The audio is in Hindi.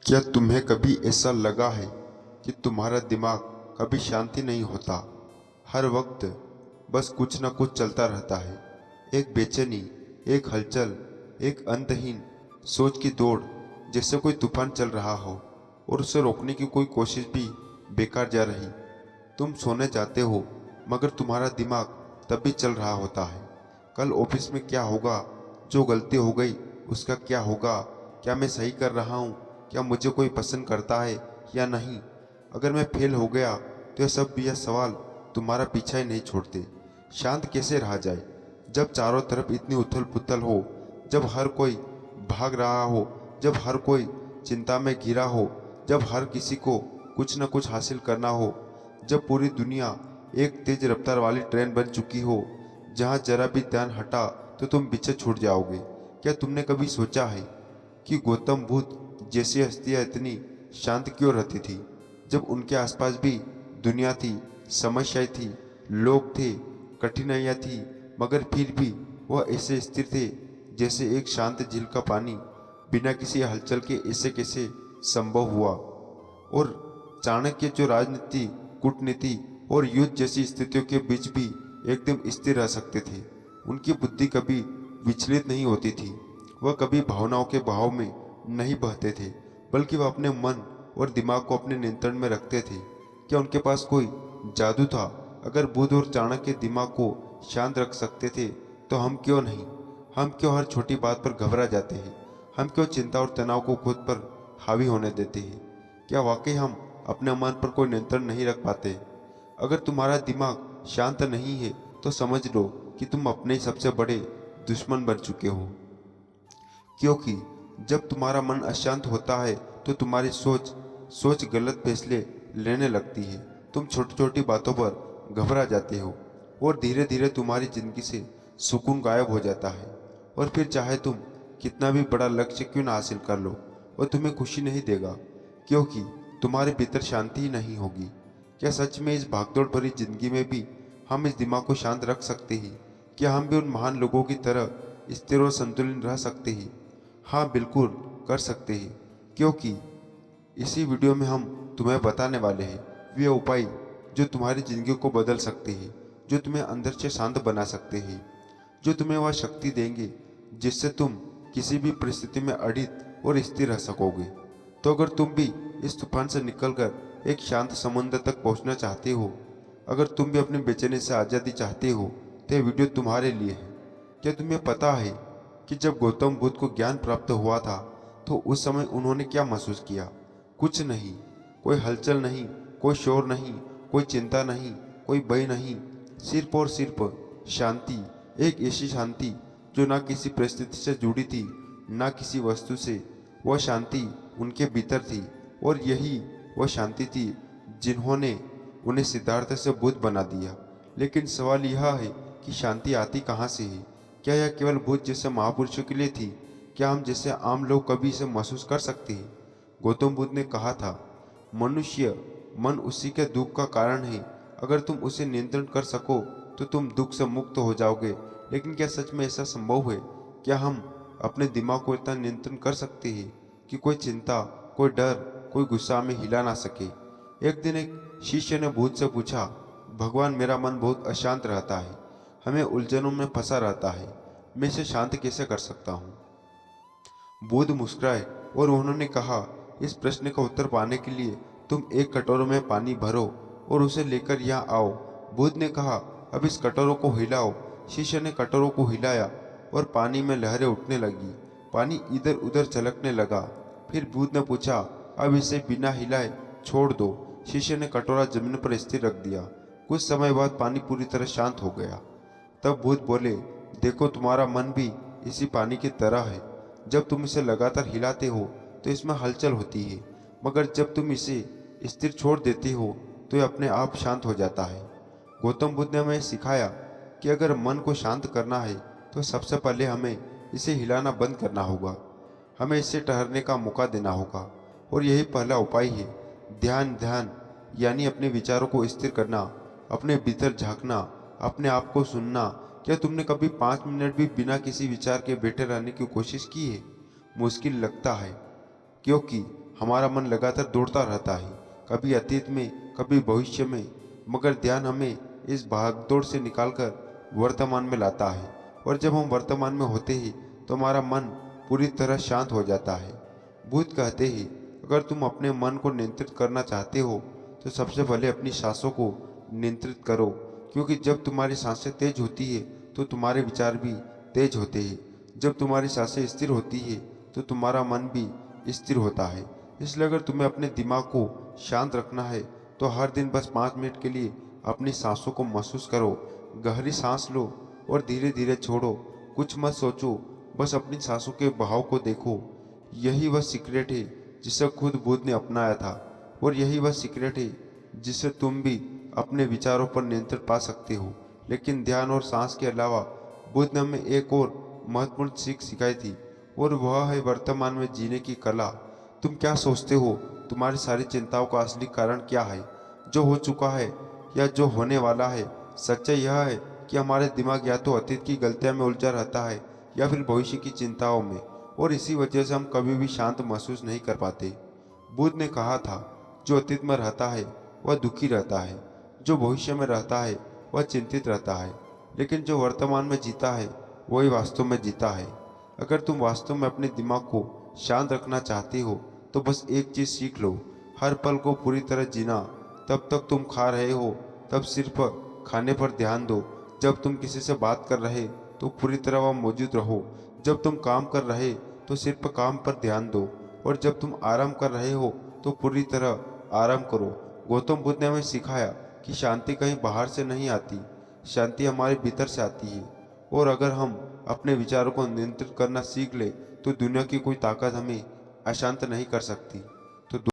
क्या तुम्हें कभी ऐसा लगा है कि तुम्हारा दिमाग कभी शांति नहीं होता? हर वक्त बस कुछ न कुछ चलता रहता है। एक बेचैनी, एक हलचल, एक अंतहीन सोच की दौड़, जैसे कोई तूफान चल रहा हो और उसे रोकने की कोई कोशिश भी बेकार जा रही। तुम सोने जाते हो मगर तुम्हारा दिमाग तब भी चल रहा होता है। कल ऑफिस में क्या होगा, जो गलती हो गई उसका क्या होगा, क्या मैं सही कर रहा हूँ, क्या मुझे कोई पसंद करता है या नहीं, अगर मैं फेल हो गया तो यह सवाल तुम्हारा पीछा ही नहीं छोड़ते। शांत कैसे रहा जाए जब चारों तरफ इतनी उथल पुथल हो, जब हर कोई भाग रहा हो, जब हर कोई चिंता में घिरा हो, जब हर किसी को कुछ न कुछ हासिल करना हो, जब पूरी दुनिया एक तेज रफ्तार वाली ट्रेन बन चुकी हो जहां जरा भी ध्यान हटा तो तुम पीछे छूट जाओगे। क्या तुमने कभी सोचा है कि गौतम बुद्ध जैसी हस्तियां इतनी शांत क्यों रहती थी, जब उनके आसपास भी दुनिया थी, समस्याएं थी, लोग थे, कठिनाइयां थी, मगर फिर भी वह ऐसे स्थिर थे जैसे एक शांत झील का पानी बिना किसी हलचल के ऐसे कैसे संभव हुआ? और चाणक्य जो राजनीति, कूटनीति और युद्ध जैसी स्थितियों के बीच भी एकदम स्थिर रह सकते थे। उनकी बुद्धि कभी विचलित नहीं होती थी। वह कभी भावनाओं के बहाव में नहीं बहते थे, बल्कि वह अपने मन और दिमाग को अपने नियंत्रण में रखते थे। क्या उनके पास कोई जादू था? अगर बुद्ध और चाणक्य दिमाग को शांत रख सकते थे तो हम क्यों नहीं? हम क्यों हर छोटी बात पर घबरा जाते हैं? हम क्यों चिंता और तनाव को खुद पर हावी होने देते हैं? क्या वाकई हम अपने मन पर कोई नियंत्रण नहीं रख पाते? अगर तुम्हारा दिमाग शांत नहीं है तो समझ लो कि तुम अपने ही सबसे बड़े दुश्मन बन चुके हो। क्योंकि जब तुम्हारा मन अशांत होता है तो तुम्हारी सोच गलत फैसले लेने लगती है। तुम छोटी छोटी बातों पर घबरा जाते हो और धीरे धीरे तुम्हारी जिंदगी से सुकून गायब हो जाता है। और फिर चाहे तुम कितना भी बड़ा लक्ष्य क्यों ना हासिल कर लो, वह तुम्हें खुशी नहीं देगा, क्योंकि तुम्हारे भीतर शांति ही नहीं होगी। क्या सच में इस भागदौड़ भरी जिंदगी में भी हम इस दिमाग को शांत रख सकते हैं? क्या हम भी उन महान लोगों की तरह स्थिर और संतुलित रह सकते हैं? हाँ, बिल्कुल कर सकते हैं, क्योंकि इसी वीडियो में हम तुम्हें बताने वाले हैं वे उपाय जो तुम्हारी जिंदगी को बदल सकते हैं, जो तुम्हें अंदर से शांत बना सकते हैं, जो तुम्हें वह शक्ति देंगे जिससे तुम किसी भी परिस्थिति में अडिग और स्थिर रह सकोगे। तो अगर तुम भी इस तूफान से निकलकर एक शांत समुद्र तक पहुंचना चाहते हो, अगर तुम भी अपनी बेचैनी से आज़ादी चाहते हो, तो यह वीडियो तुम्हारे लिए है। क्या तुम्हें पता है कि जब गौतम बुद्ध को ज्ञान प्राप्त हुआ था तो उस समय उन्होंने क्या महसूस किया? कुछ नहीं, कोई हलचल नहीं, कोई शोर नहीं, कोई चिंता नहीं, कोई भय नहीं, सिर्फ और सिर्फ शांति। एक ऐसी शांति जो ना किसी परिस्थिति से जुड़ी थी, ना किसी वस्तु से। वह शांति उनके भीतर थी और यही वह शांति थी जिन्होंने उन्हें सिद्धार्थ से बुद्ध बना दिया। लेकिन सवाल यह है कि शांति आती कहाँ से है? क्या यह केवल बुद्ध जैसे महापुरुषों के लिए थी? क्या हम जैसे आम लोग कभी इसे महसूस कर सकते हैं? गौतम बुद्ध ने कहा था, मनुष्य मन उसी के दुख का कारण है। अगर तुम उसे नियंत्रण कर सको तो तुम दुख से मुक्त हो जाओगे। लेकिन क्या सच में ऐसा संभव है? क्या हम अपने दिमाग को इतना नियंत्रण कर सकते हैं कि कोई चिंता, कोई डर, कोई गुस्सा में हिला ना सके? एक दिन एक शिष्य ने बुद्ध से पूछा, भगवान, मेरा मन बहुत अशांत रहता है, हमें उलझनों में फंसा रहता है, मैं इसे शांत कैसे कर सकता हूँ? बुद्ध मुस्कुराए और उन्होंने कहा, इस प्रश्न का उत्तर पाने के लिए तुम एक कटोरे में पानी भरो और उसे लेकर यहाँ आओ। बुद्ध ने कहा, अब इस कटोरों को हिलाओ। शिष्य ने कटोरों को हिलाया और पानी में लहरें उठने लगी, पानी इधर उधर छलकने लगा। फिर बुद्ध ने पूछा, अब इसे बिना हिलाए छोड़ दो। शिष्य ने कटोरा जमीन पर स्थिर रख दिया। कुछ समय बाद पानी पूरी तरह शांत हो गया। तब बुद्ध बोले, देखो, तुम्हारा मन भी इसी पानी की तरह है। जब तुम इसे लगातार हिलाते हो तो इसमें हलचल होती है, मगर जब तुम इसे स्थिर छोड़ देते हो तो यह अपने आप शांत हो जाता है। गौतम बुद्ध ने हमें सिखाया कि अगर मन को शांत करना है तो सबसे पहले हमें इसे हिलाना बंद करना होगा। हमें इसे ठहरने का मौका देना होगा और यही पहला उपाय है। ध्यान यानी अपने विचारों को स्थिर करना, अपने भीतर झांकना, अपने आप को सुनना। क्या तुमने कभी 5 मिनट भी बिना किसी विचार के बैठे रहने की कोशिश की है? मुश्किल लगता है, क्योंकि हमारा मन लगातार दौड़ता रहता है, कभी अतीत में कभी भविष्य में, मगर ध्यान हमें इस भागदौड़ से निकालकर वर्तमान में लाता है। और जब हम वर्तमान में होते हैं तो हमारा मन पूरी तरह शांत हो जाता है। बुद्ध कहते हैं, अगर तुम अपने मन को नियंत्रित करना चाहते हो तो सबसे पहले अपनी सांसों को नियंत्रित करो, क्योंकि जब तुम्हारी सांसें तेज होती है तो तुम्हारे विचार भी तेज होते हैं। जब तुम्हारी सांसें स्थिर होती है तो तुम्हारा मन भी स्थिर होता है। इसलिए अगर तुम्हें अपने दिमाग को शांत रखना है तो हर दिन बस 5 मिनट के लिए अपनी सांसों को महसूस करो। गहरी सांस लो और धीरे धीरे छोड़ो। कुछ मत सोचो, बस अपनी सांसों के बहाव को देखो। यही वह सीक्रेट है जिसे खुद बुद्ध ने अपनाया था, और यही वह सीक्रेट है जिससे तुम भी अपने विचारों पर नियंत्रण पा सकते हो। लेकिन ध्यान और सांस के अलावा बुद्ध ने हमें एक और महत्वपूर्ण सीख सिखाई थी, और वह है वर्तमान में जीने की कला। तुम क्या सोचते हो? तुम्हारी सारी चिंताओं का असली कारण क्या है? जो हो चुका है या जो होने वाला है? सच्चाई यह है कि हमारे दिमाग या तो अतीत की गलतियों में उलझा रहता है या फिर भविष्य की चिंताओं में, और इसी वजह से हम कभी भी शांत महसूस नहीं कर पाते। बुद्ध ने कहा था, जो अतीत में रहता है वह दुखी रहता है, जो भविष्य में रहता है वह चिंतित रहता है, लेकिन जो वर्तमान में जीता है वही वास्तव में जीता है। अगर तुम वास्तव में अपने दिमाग को शांत रखना चाहते हो तो बस एक चीज़ सीख लो, हर पल को पूरी तरह जीना। तब तक तुम खा रहे हो तब सिर्फ खाने पर ध्यान दो। जब तुम किसी से बात कर रहे तो पूरी तरह वह मौजूद रहो। जब तुम काम कर रहे तो सिर्फ काम पर ध्यान दो, और जब तुम आराम कर रहे हो तो पूरी तरह आराम करो। गौतम बुद्ध ने हमें सिखाया कि शांति कहीं बाहर से नहीं आती, शांति हमारे भीतर से आती है। और अगर हम अपने विचारों को नियंत्रित करना सीख ले तो दुनिया की कोई ताकत हमें अशांत नहीं कर सकती।